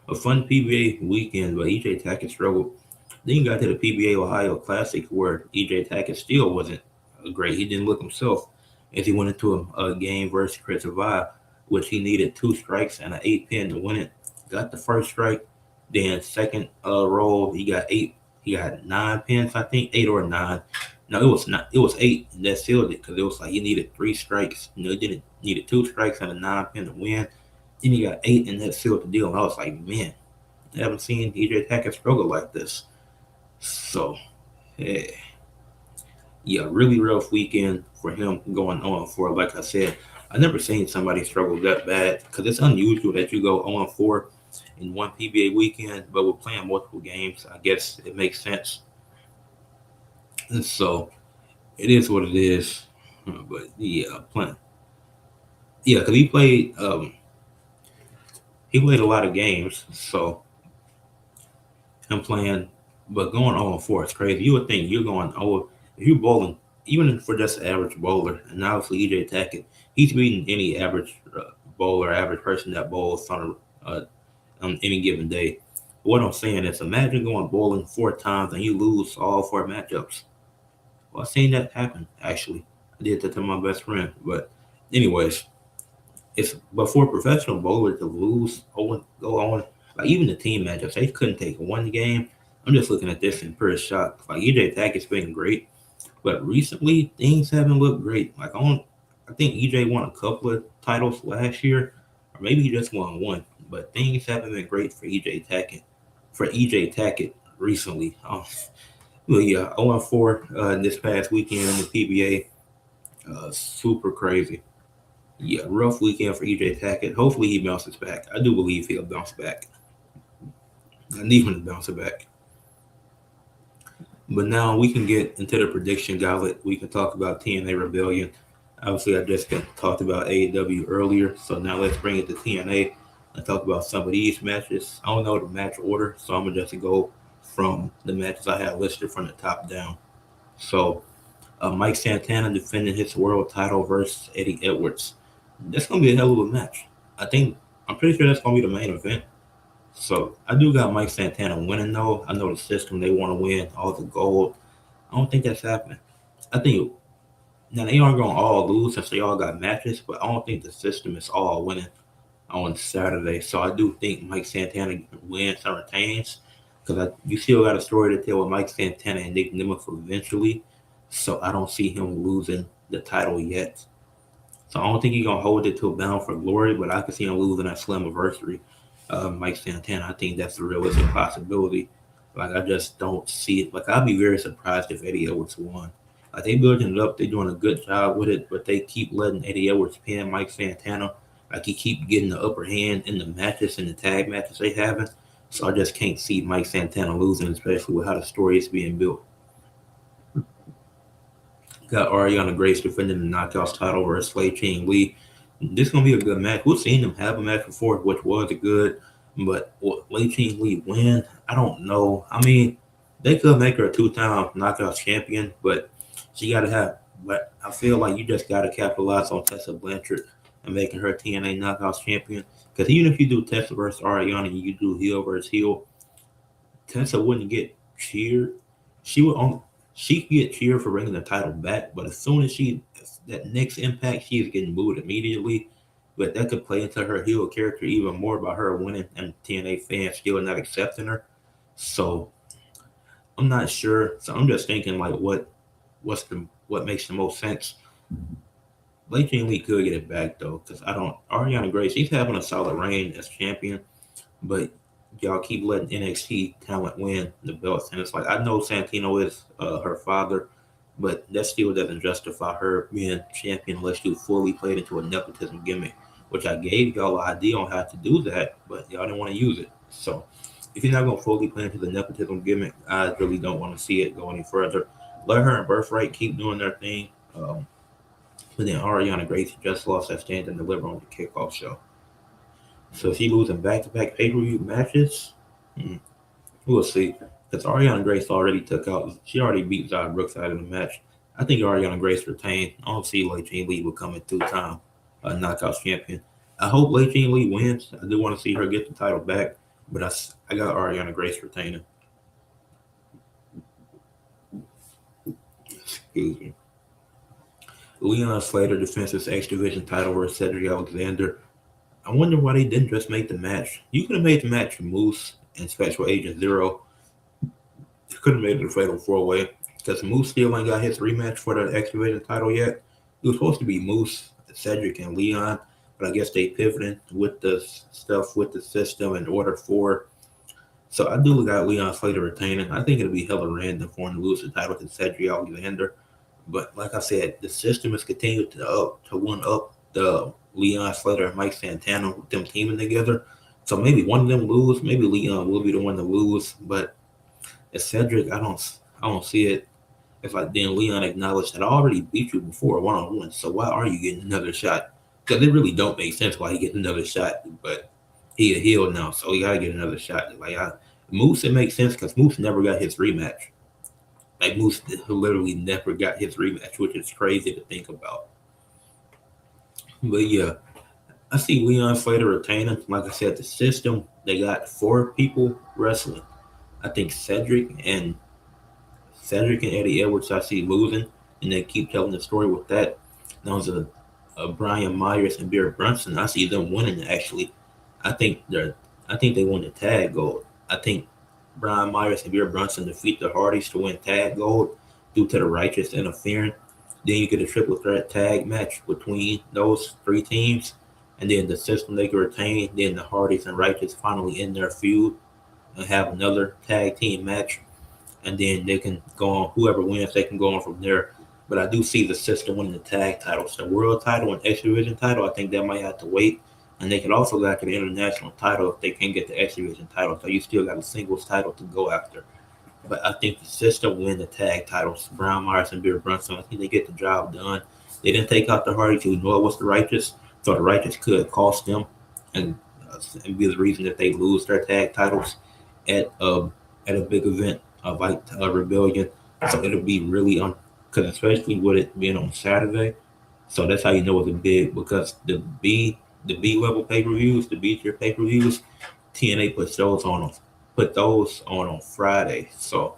a fun PBA weekend, but EJ Tackett struggled. Then you got to the PBA Ohio Classic where EJ Tackett still wasn't great. He didn't look himself as he went into a game versus Chris Avai, which he needed two strikes and an 8-pin to win it. Got the first strike, then second roll he got 8. He got 9 pins, I think 8 or 9. No, it was not. It was 8 that sealed it because it was like he needed 3 strikes. He didn't needed 2 strikes and a 9-pin to win. Then he got 8 and that sealed the deal. And I was like, man, I haven't seen EJ Tackett struggle like this. So, yeah, really rough weekend for him going on for. Like I said, I never seen somebody struggle that bad because it's unusual that you go 0-4 in one PBA weekend, but we're playing multiple games. I guess it makes sense. And so it is what it is. But yeah, playing. Yeah, because he played a lot of games, so I'm playing, but going 0-4 is crazy. You would think you're going if you're bowling, even for just an average bowler, and obviously EJ Tackett, he's beating any average bowler, average person that bowls on any given day. What I'm saying is, imagine going bowling 4 times and you lose all 4 matchups. Well, I've seen that happen actually. I did that to my best friend, but anyways, but for a professional bowler to lose or go on, like even the team matchups, they couldn't take one game. I'm just looking at this in pure shock. Like EJ Tackett's been great, but recently things haven't looked great. I think EJ won a couple of titles last year, or maybe he just won one. But things haven't been great for EJ Tackett. For EJ Tackett recently, well, yeah, 0-4 this past weekend in the PBA, super crazy. Yeah, rough weekend for EJ Tackett. Hopefully he bounces back. I do believe he'll bounce back. I need him to bounce back. But now we can get into the prediction gauntlet. We can talk about TNA Rebellion. Obviously, I just talked about AEW earlier, so now let's bring it to TNA and talk about some of these matches. I don't know the match order, so I'm gonna just go from the matches I have listed from the top down. So, Mike Santana defending his world title versus Eddie Edwards. That's gonna be a hell of a match. I'm pretty sure that's gonna be the main event. So I do got Mike Santana winning though. I know the system they want to win all the gold. I don't think that's happening. I think now they aren't going to all lose since they all got matches, but I don't think the system is all winning on Saturday. So I do think Mike Santana wins and retains because you still got a story to tell with Mike Santana and Nick Nemeth eventually. So I don't see him losing the title yet. So I don't think he's gonna hold it to a Bound for Glory, but I can see him losing that Slammiversary. Mike Santana. I think that's a realistic possibility. Like I just don't see it. Like I'd be very surprised if Eddie Edwards won. Like they building it up, they're doing a good job with it, but they keep letting Eddie Edwards pin Mike Santana. Like he keep getting the upper hand in the matches and the tag matches they having. So I just can't see Mike Santana losing, especially with how the story is being built. Got Ariana Grace defending the Knockouts title versus Lei Ching Lee. This is gonna be a good match. We've seen them have a match before, which was good, but will Lei Ching Lee win? I don't know. I mean, they could make her a two-time Knockouts champion, but she got to have. But I feel like you just got to capitalize on Tessa Blanchard and making her TNA Knockouts champion. Because even if you do Tessa versus Ariana and you do heel versus heel, Tessa wouldn't get cheered. She would only she could get cheered for bringing the title back, but as soon as she that next impact, she's getting booed immediately. But that could play into her heel character even more by her winning and TNA fans still not accepting her. So I'm not sure. So I'm just thinking like what makes the most sense. Lei Ching Lee could get it back though, because I don't Ariana Grace, she's having a solid reign as champion, but y'all keep letting NXT talent win the belts. And it's like, I know Santino is her father, but that still doesn't justify her being champion unless you fully played into a nepotism gimmick, which I gave y'all an idea on how to do that, but y'all didn't want to use it. So if you're not going to fully play into the nepotism gimmick, I really don't want to see it go any further. Let her and Birthright keep doing their thing. But then Ariana Grace just lost that stand and deliver on the kickoff show. So if she losing back-to-back pay-per-view matches, we'll see. Because Ariana Grace already took out, she already beat Zod Brooks out of the match. I think Ariana Grace retained. I don't see Lei Ching Lee becoming two-time Knockouts champion. I hope Lei Ching Lee wins. I do want to see her get the title back, but I got Ariana Grace retaining. Excuse me. Leon Slater defends his X Division title versus Cedric Alexander. I wonder why they didn't just make the match. You could have made the match Moose and Special Agent Zero. You could have made it a fatal four-way because Moose still ain't got his rematch for the X Division title yet. It was supposed to be Moose, Cedric, and Leon, but I guess they pivoted with the stuff with the system in order for. So I do got Leon Slater retaining. I think it'll be hella random for him to lose the title to Cedric Alexander. But like I said, the system is continuing to one up the Leon Slater and Mike Santana with them teaming together. So maybe one of them lose. Maybe Leon will be the one to lose. But as Cedric, I don't see it. It's like then Leon acknowledged that I already beat you before one on one. So why are you getting another shot? Because it really don't make sense why he gets another shot. But he a heel now, so he gotta get another shot. Moose, it makes sense because Moose never got his rematch. Like Moose literally never got his rematch, which is crazy to think about. But yeah, I see Leon Slater retaining. Like I said, the system they got four people wrestling. I think Cedric and Eddie Edwards I see losing, and they keep telling the story with that. Those are Brian Myers and Bear Brunson. I see them winning actually. I think they won the tag gold. I think Brian Myers and Beer Brunson defeat the Hardys to win tag gold due to the Righteous interfering. Then you get a triple threat tag match between those three teams, and then the system they can retain. Then the Hardys and Righteous finally end their feud and have another tag team match, and then they can go on. Whoever wins, they can go on from there. But I do see the system winning the tag titles, the world title and X Division title. I think that might have to wait. And they could also go after the international title if they can't get the X Division title. So you still got a singles title to go after. But I think the system win the tag titles. Brown Myers and Beer Brunson, I think they get the job done. They didn't take out the Hardys, who know it was the Righteous. So the Righteous could cost them and, be the reason that they lose their tag titles at at a big event like Rebellion. So it'll be really because especially with it being on Saturday. So that's how you know it's a big, because the B level pay per views, the B tier pay per views, TNA put those on Friday. So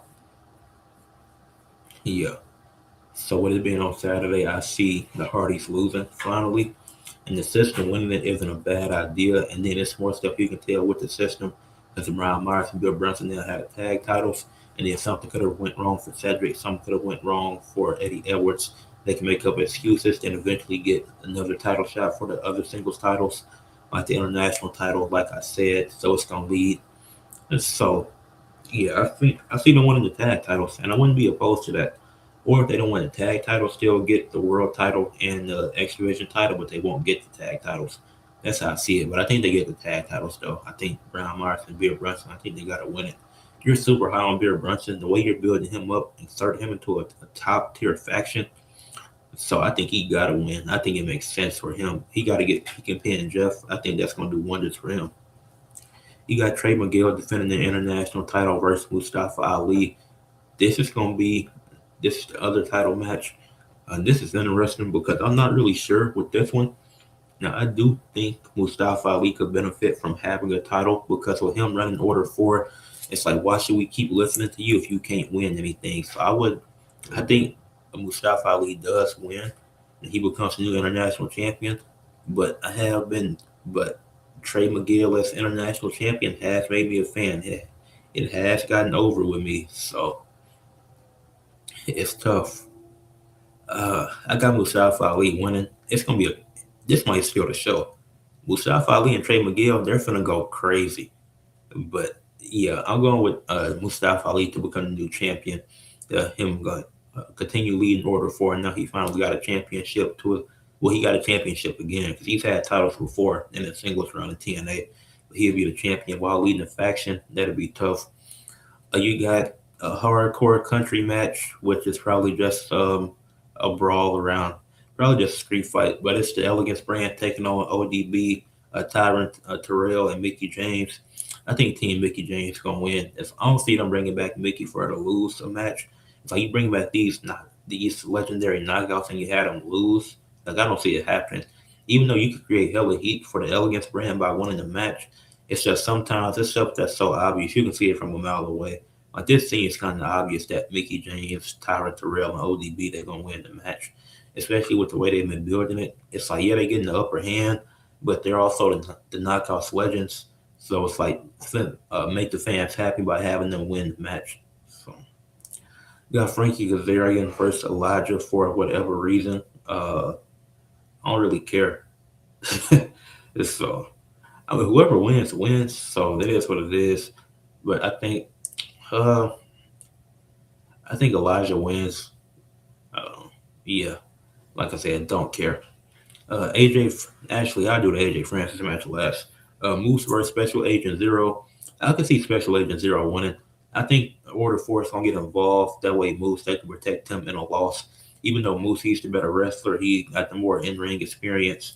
yeah. So with it being on Saturday, I see the Hardys losing finally, and the system winning it isn't a bad idea. And then there's more stuff you can tell with the system, because Brian Myers and Bill Brunson now had tag titles, and then something could have went wrong for Cedric, something could have went wrong for Eddie Edwards. They can make up excuses and eventually get another title shot for the other singles titles. like the international title, like I said. So it's gonna lead. And so yeah, I see them winning the tag titles, and I wouldn't be opposed to that. Or if they don't win the tag title, still get the world title and the X Division title, but they won't get the tag titles. That's how I see it. But I think they get the tag titles though. I think Brian Myers and Beer Brunson. I think they got to win it. You're super high on Beer Brunson. The way you're building him up, insert him into a top tier faction. So I think he got to win. I think it makes sense for him. He got to get Pekin Pin and Jeff. I think that's going to do wonders for him. You got Trey Miguel defending the international title versus Mustafa Ali. This is going to be this other title match. This is interesting because I'm not really sure with this one. Now, I do think Mustafa Ali could benefit from having a title because with him running Order 4, it's like, why should we keep listening to you if you can't win anything? So I think Mustafa Ali does win and he becomes the new international champion. But but Trey Miguel as international champion has made me a fan. It has gotten over with me. So it's tough. I got Mustafa Ali winning. It's gonna be this might steal the show. Mustafa Ali and Trey Miguel, they're gonna go crazy. But yeah, I'm going with Mustafa Ali to become the new champion. Him going continue leading Order 4. Now he finally got a championship to it. Well, he got a championship again because he's had titles before in the singles round of TNA. But he'll be the champion while leading the faction. That'll be tough. You got a hardcore country match, which is probably just a brawl around, probably just a street fight. But it's the Elegance brand taking on ODB, Tyrant Terrell, and Mickey James. I think Team Mickey James gonna win. I don't see them bringing back Mickey for her to lose a match. It's like you bring back these legendary knockouts and you had them lose. Like I don't see it happening. Even though you could create hella heat for the Elegance brand by winning the match, it's just sometimes it's stuff that's so obvious you can see it from a mile away. Like this scene is kind of obvious that Mickey James, Tyra Terrell, and ODB they're gonna win the match, especially with the way they've been building it. It's like yeah, they're getting the upper hand, but they're also the knockouts legends. So it's like make the fans happy by having them win the match. So you got Frankie Kazarian versus Elijah for whatever reason. I don't really care. So I mean, whoever wins wins. So it is what it is. But uh, I think Elijah wins. Uh, yeah, like I said, don't care. AJ, actually, I do the AJ Francis match last. Moose versus Special Agent Zero. I can see Special Agent Zero winning. I think Order 4 is going to get involved. That way, Moose, they can protect him in a loss. Even though Moose, he's the better wrestler, he got the more in ring experience.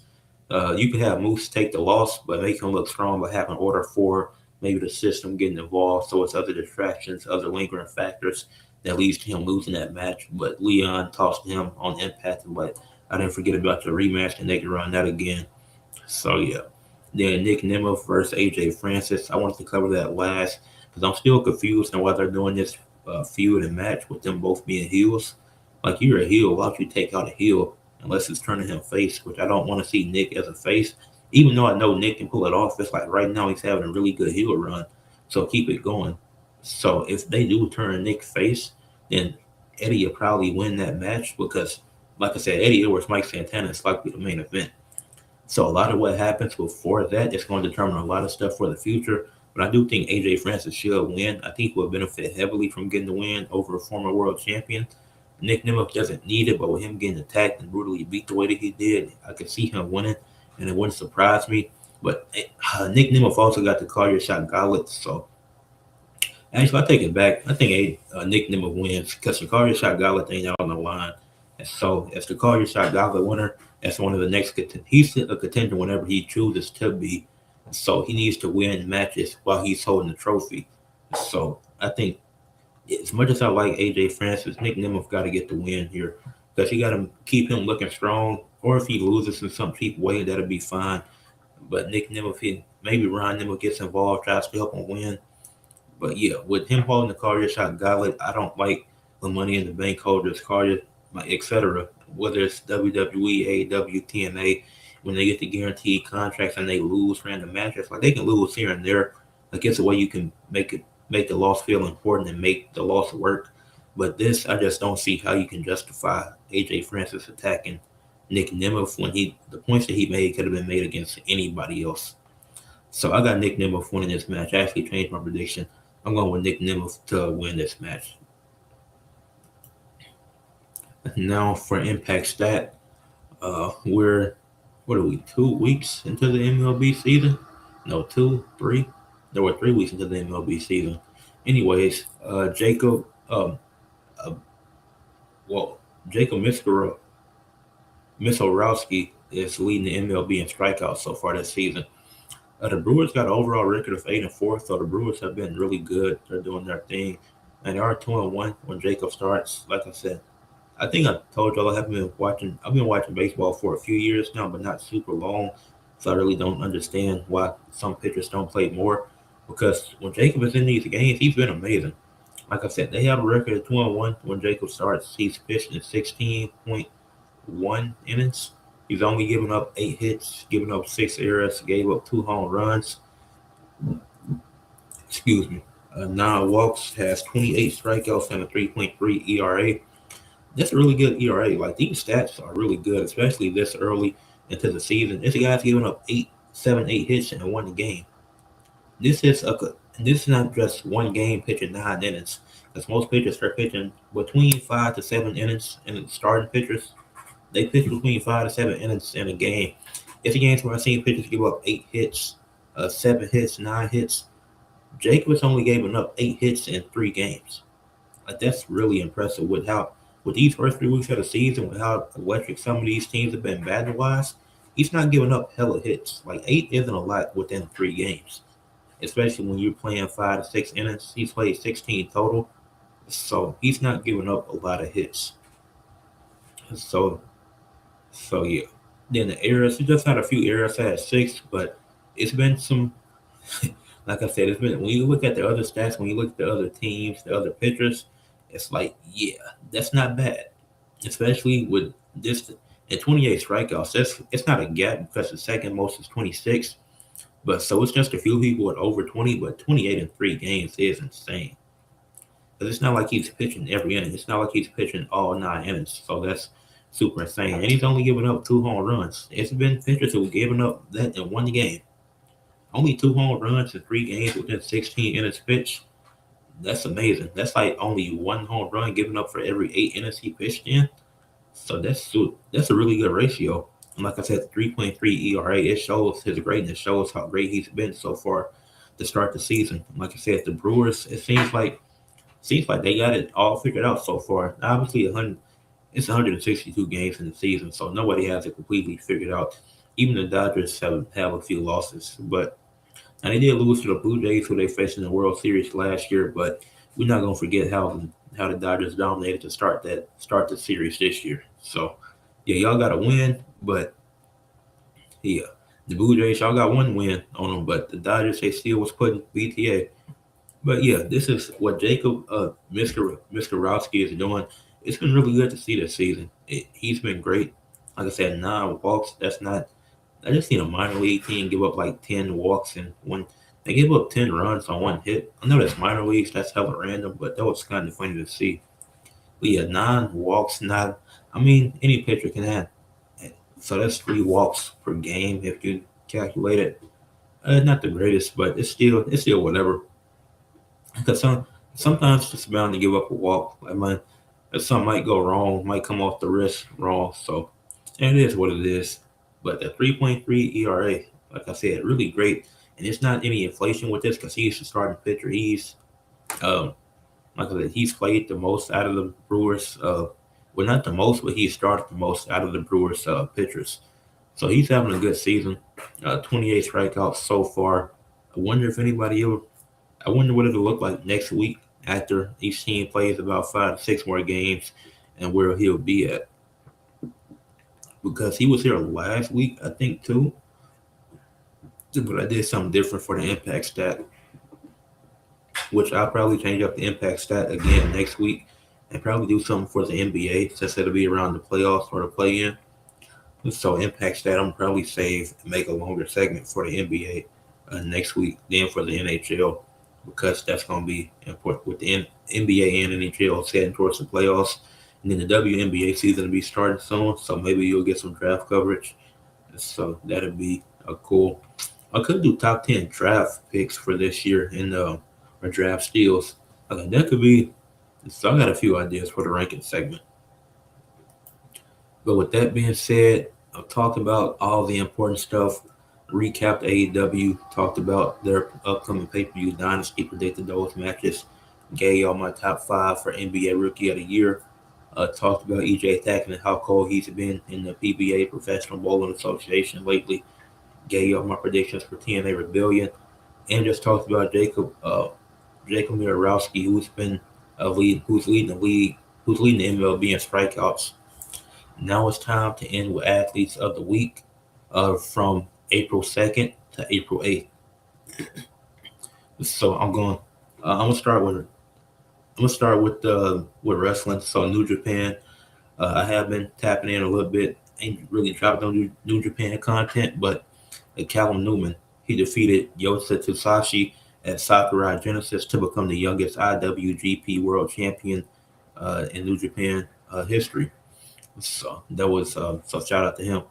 You can have Moose take the loss, but make him look strong by having Order 4, maybe the system getting involved. So it's other distractions, other lingering factors that leads to him losing that match. But Leon tossed him on Impact, but I didn't forget about the rematch, and they can run that again. So yeah. Then Nick Nemeth versus AJ Francis. I wanted to cover that last because I'm still confused on why they're doing this feud and match with them both being heels. Like you're a heel, why don't you take out a heel unless it's turning him face? Which I don't want to see Nick as a face, even though I know Nick can pull it off. It's like right now he's having a really good heel run, so keep it going. So if they do turn Nick face, then Eddie will probably win that match because, like I said, Eddie Edwards, Mike Santana is likely the main event. So a lot of what happens before that is going to determine a lot of stuff for the future. But I do think AJ Francis should win. I think he will benefit heavily from getting the win over a former world champion. Nick Nemeth doesn't need it, but with him getting attacked and brutally beat the way that he did, I could see him winning, and it wouldn't surprise me. But Nick Nemeth also got the call your shot gauntlet, so actually I take it back. I think Nick Nemeth wins because the call your shot gauntlet ain't out on the line. And so as the call your shot gauntlet winner, that's one of the next he's a contender whenever he chooses to be. So he needs to win matches while he's holding the trophy. So I think as much as I like AJ Francis, Nick Nemeth got to get the win here because you got to keep him looking strong. Or if he loses in some cheap way, that'll be fine. But Nick Nemeth, maybe Ryan Nemeth gets involved, tries to help him win. But yeah, with him holding the Cardio Shot Gauntlet, I don't like the Money in the Bank holders, Cardio, etc. Whether it's WWE, AEW, TNA, when they get the guaranteed contracts and they lose random matches, like they can lose here and there. Like it's a way you can make the loss feel important and make the loss work. But this, I just don't see how you can justify AJ Francis attacking Nick Nemeth when the points that he made could have been made against anybody else. So I got Nick Nemeth winning this match. I actually changed my prediction. I'm going with Nick Nemeth to win this match. Now for Impact Stat, we're what are we 2 weeks into the MLB season? No, 2, 3. There were 3 weeks into the MLB season. Anyways, uh, well, Jacob Misorowski is leading the MLB in strikeouts so far this season. The Brewers got an overall record of 8-4, so the Brewers have been really good. They're doing their thing, and they are 2-1 when Jacob starts. Like I said, I think I told y'all I haven't been watching. I've been watching baseball for a few years now, but not super long. So I really don't understand why some pitchers don't play more. Because when Jacob is in these games, he's been amazing. Like I said, they have a record of 2-1 when Jacob starts. He's pitched in 16.1 innings. He's only given up 8 hits, given up 6 errors, gave up 2 home runs. Excuse me. 9 walks, has 28 strikeouts and a 3.3 ERA. That's a really good ERA. Like these stats are really good, especially this early into the season. This guy's giving up 8 hits in one game. This is not just one game pitching 9 innings, because most pitchers are pitching between 5 to 7 innings, and the starting pitchers they pitch between 5 to 7 innings in a game. It's a games where I've seen pitchers give up 8 hits, 7 hits, 9 hits. Jacobs only gave up 8 hits in 3 games. Like that's really impressive with these first 3 weeks of the season, with how electric some of these teams have been batting wise. He's not giving up hella hits. Like 8 isn't a lot within 3 games, especially when you're playing 5 to 6 innings. He's played 16 total, so he's not giving up a lot of hits. So yeah. Then the errors, he just had a few errors at 6, but it's been some. Like I said, it's been when you look at the other stats, when you look at the other teams, the other pitchers, it's like, yeah, that's not bad. Especially with this at 28 strikeouts. It's not a gap because the second most is 26. But so it's just a few people at over 20, but 28 in 3 games is insane. Because it's not like he's pitching every inning. It's not like he's pitching all 9 innings. So that's super insane. And he's only given up 2 home runs. It's been pitchers who've given up that in one game. Only 2 home runs in 3 games within 16 innings pitched. That's amazing. That's like only one home run given up for every 8 innings he pitched in. So that's a really good ratio. And like I said, 3.3 ERA, it shows his greatness, shows how great he's been so far to start the season. Like I said, the Brewers, it seems like they got it all figured out so far. Obviously, it's 162 games in the season, so nobody has it completely figured out. Even the Dodgers have a few losses, but and they did lose to the Blue Jays, who they faced in the World Series last year. But we're not gonna forget how the Dodgers dominated to start the series this year. So yeah, y'all got to win, but yeah, the Blue Jays y'all got one win on them, but the Dodgers they still was putting BTA. But yeah, this is what Jacob Mr. Rowski is doing. It's been really good to see this season. He's been great. Like I said, 9 walks. That's not. I just seen a minor league team give up like 10 walks and one. They gave up 10 runs on one hit. I know that's minor leagues. That's hella random, but that was kind of funny to see. But yeah, 9 walks. Not. I mean, any pitcher can have. So that's 3 walks per game if you calculate it. Not the greatest, but it's still whatever. Because sometimes it's bound to give up a walk. Something might go wrong, might come off the wrist wrong. So and it is what it is. But the 3.3 ERA, like I said, really great. And it's not any inflation with this because he's the starting pitcher. Um, like I said, he's played the most out of the Brewers. Well, not the most, but he started the most out of the Brewers pitchers. So he's having a good season. 28 strikeouts so far. I wonder if anybody else I wonder what it'll look like next week after each team plays about 5 to 6 more games and where he'll be at. Because he was here last week, I think, too. But I did something different for the impact stat, which I'll probably change up the impact stat again next week and probably do something for the NBA since it'll be around the playoffs or the play in. So, impact stat, I'm probably save and make a longer segment for the NBA next week, then for the NHL because that's going to be important with the NBA and NHL heading towards the playoffs. And then the WNBA season will be starting soon, so maybe you'll get some draft coverage. So that'll be cool. I could do top 10 draft picks for this year in or draft steals. That could be. So I got a few ideas for the ranking segment. But with that being said, I've talked about all the important stuff. Recapped AEW, talked about their upcoming pay-per-view Dynasty, predicted those matches, gave y'all my top 5 for NBA Rookie of the Year. Talked about EJ Thacken and how cold he's been in the PBA, Professional Bowling Association, lately. Gave y'all my predictions for TNA Rebellion, and just talked about Jacob Mirowski, who's leading the league, who's leading the MLB in strikeouts. Now it's time to end with athletes of the week, from April 2nd to April 8th. So I'm gonna start with with wrestling. So New Japan, I have been tapping in a little bit. Ain't really dropped no New Japan content, but Callum Newman, he defeated Yota Tsusashi at Sakurai Genesis to become the youngest IWGP World Champion in New Japan history. So that was so shout out to him.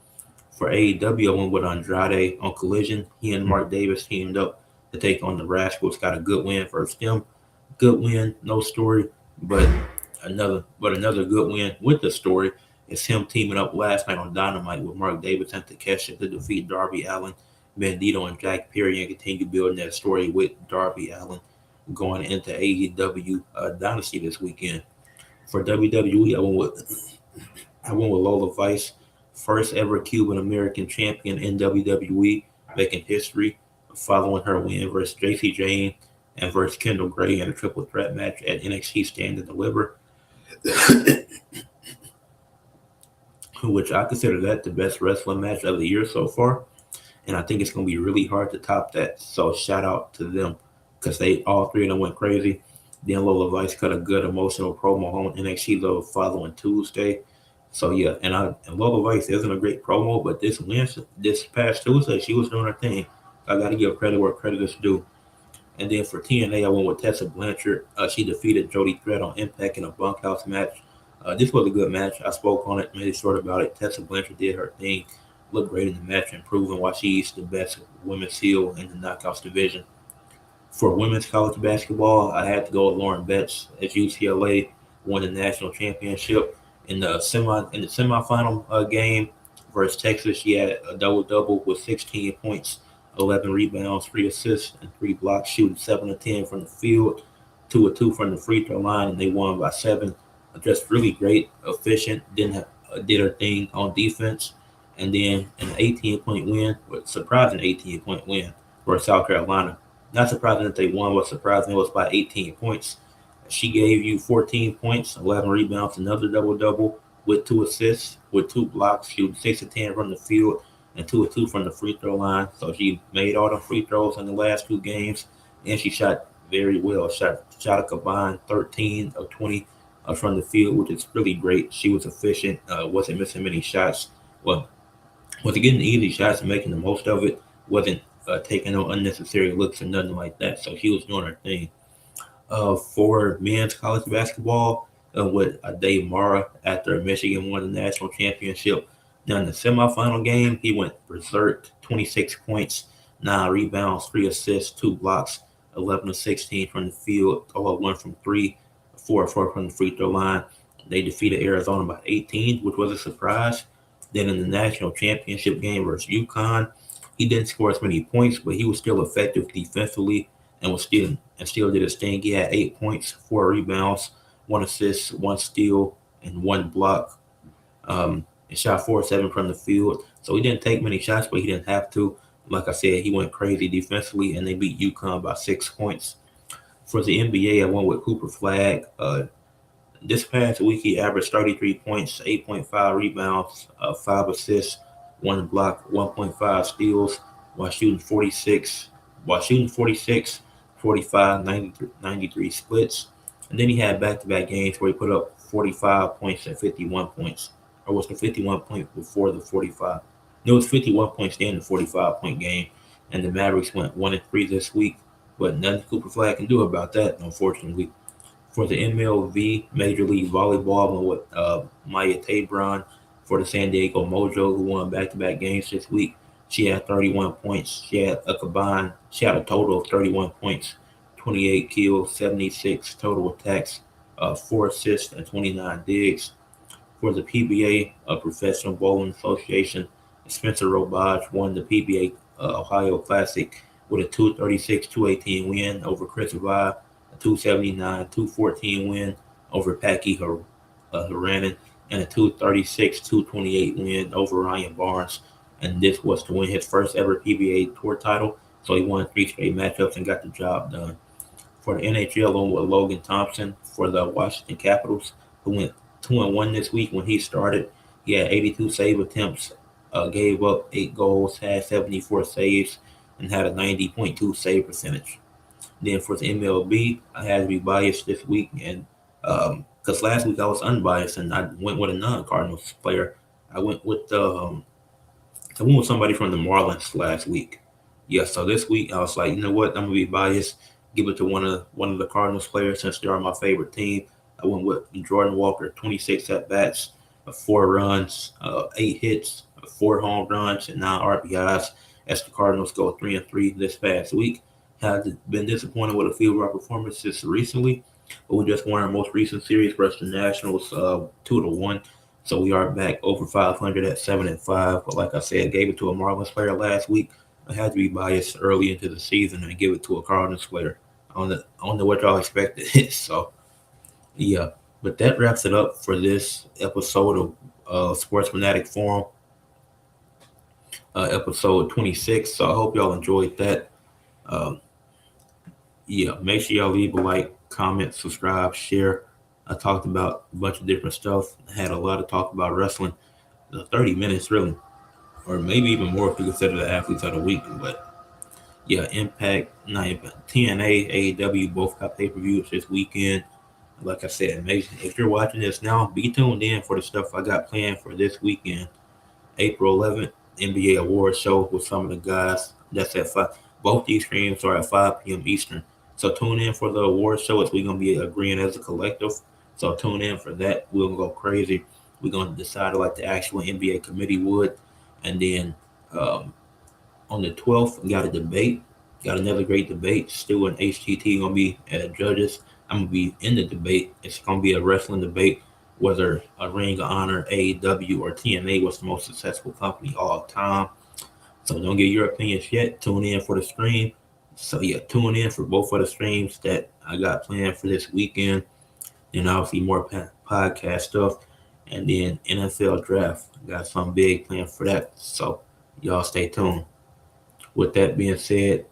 For AEW, I went with Andrade on Collision. He and Mark Davis teamed up to take on the Rascals. Got a good win for them. Good win, no story, but another good win with the story is him teaming up last night on Dynamite with Mark Davis and Takeshita to defeat Darby Allin, Bandito, and Jack Perry, and continue building that story with Darby Allin going into AEW Dynasty this weekend. For WWE, I went with Lola Vice, first ever Cuban American champion in WWE, making history following her win versus JC Jane and versus Kendall Gray in a triple threat match at NXT Stand and Deliver, which I consider that the best wrestling match of the year so far. And I think it's going to be really hard to top that. So shout out to them because they all three of them went crazy. Then Lola Vice cut a good emotional promo on NXT the following Tuesday. So yeah, and Lola Vice isn't a great promo, but this past Tuesday she was doing her thing. I got to give credit where credit is due. And then for TNA, I went with Tessa Blanchard. She defeated Jody Threat on Impact in a bunkhouse match. This was a good match. I spoke on it, made it short about it. Tessa Blanchard did her thing, looked great in the match, and proving why she's the best women's heel in the knockouts division. For women's college basketball, I had to go with Lauren Betts as UCLA won the national championship in the semifinal game versus Texas. She had a double double with 16 points, 11 rebounds, 3 assists, and 3 blocks, shooting 7 of 10 from the field, 2 of 2 from the free throw line, and they won by 7. Just really great, efficient. Did her thing on defense, and then an 18-point win, surprising 18-point win for South Carolina. Not surprising that they won, but surprising it was by 18 points. She gave you 14 points, 11 rebounds, another double-double with 2 assists, with 2 blocks, shooting 6 of 10 from the field, and 2 of 2 from the free throw line. So she made all the free throws in the last 2 games, and she shot very well. Shot a combined 13 of 20 from the field, which is really great. She was efficient, wasn't missing many shots. Well, wasn't getting easy shots and making the most of it. Wasn't taking no unnecessary looks or nothing like that. So she was doing her thing. For men's college basketball, with Dave Mara after Michigan won the national championship. Now in the semifinal game, he went berserk, 26 points, 9 rebounds, 3 assists, 2 blocks, 11 of 16 from the field, all 1 from 3, 4 of 4 from the free throw line. They defeated Arizona by 18, which was a surprise. Then in the national championship game versus UConn, he didn't score as many points, but he was still effective defensively and still did his thing. He had 8 points, 4 rebounds, 1 assist, 1 steal, and 1 block. And shot 4 of 7 from the field. So he didn't take many shots, but he didn't have to. Like I said, he went crazy defensively, and they beat UConn by 6 points. For the NBA, I went with Cooper Flag. This past week, he averaged 33 points, 8.5 rebounds, 5 assists, 1 block, 1.5 steals, while shooting 46, 45, 93 splits. And then he had back-to-back games where he put up 45 points and 51 points. Or was the 51 point before the 45? No, it was 51 points in the 45-point game. And the Mavericks went 1-3 this week. But nothing Cooper Flag can do about that, unfortunately. For the MLV, Major League Volleyball, went with Maya Tabron for the San Diego Mojo, who won back-to-back games this week. She had 31 points. She had a total of 31 points, 28 kills, 76 total attacks, 4 assists, and 29 digs. For the PBA, Professional Bowling Association, Spencer Robage won the PBA Ohio Classic with a 236-218 win over Chris Vi, a 279-214 win over Packy Haranen, and a 236-228 win over Ryan Barnes. And this was to win his first ever PBA Tour title. So he won 3 straight matchups and got the job done. For the NHL, on with Logan Thompson for the Washington Capitals, who went 2-1 this week. When he started, he had 82 save attempts, gave up 8 goals, had 74 saves, and had a 90.2 save percentage. Then for the MLB, I had to be biased this week, and because last week I was unbiased and I went with a non-Cardinals player. I went with I went with somebody from the Marlins last week. Yeah, so this week I was like, you know what, I'm gonna be biased, give it to one of the Cardinals players since they are my favorite team. I went with Jordan Walker, 26 at bats, 4 runs, 8 hits, 4 home runs, and 9 RBIs. As the Cardinals go 3-3 this past week, have been disappointed with a few of our performances recently, but we just won our most recent series versus the Nationals, 2-1. So we are back over 500 at 7-5. But like I said, gave it to a Marlins player last week. I had to be biased early into the season and give it to a Cardinals player. I don't know what y'all expected. So yeah, but that wraps it up for this episode of Sports Fanatic Forum, episode 26. So I hope y'all enjoyed that. Um, yeah, make sure y'all leave a like, comment, subscribe, share. I talked about a bunch of different stuff. I had a lot of talk about wrestling. 30 minutes, really, or maybe even more if you consider the athletes of the week. But yeah, Impact, not Impact, TNA, AEW both got pay-per-views this weekend. Like I said, if you're watching this now, be tuned in for the stuff I got planned for this weekend. April 11th, NBA Awards show with some of the guys. That's at 5. Both these streams are at 5 p.m. Eastern. So tune in for the awards show as we're going to be agreeing as a collective. So tune in for that. We're going to go crazy. We're going to decide like the actual NBA committee would. And then um, on the 12th, we got a debate. Got another great debate. Stu and HTT going to be at judges. I'm going to be in the debate. It's going to be a wrestling debate, whether a Ring of Honor, AEW, or TNA was the most successful company all time. So don't get your opinions yet. Tune in for the stream. So yeah, tune in for both of the streams that I got planned for this weekend. And obviously more podcast stuff. And then NFL draft. Got some big planned for that. So y'all stay tuned. With that being said,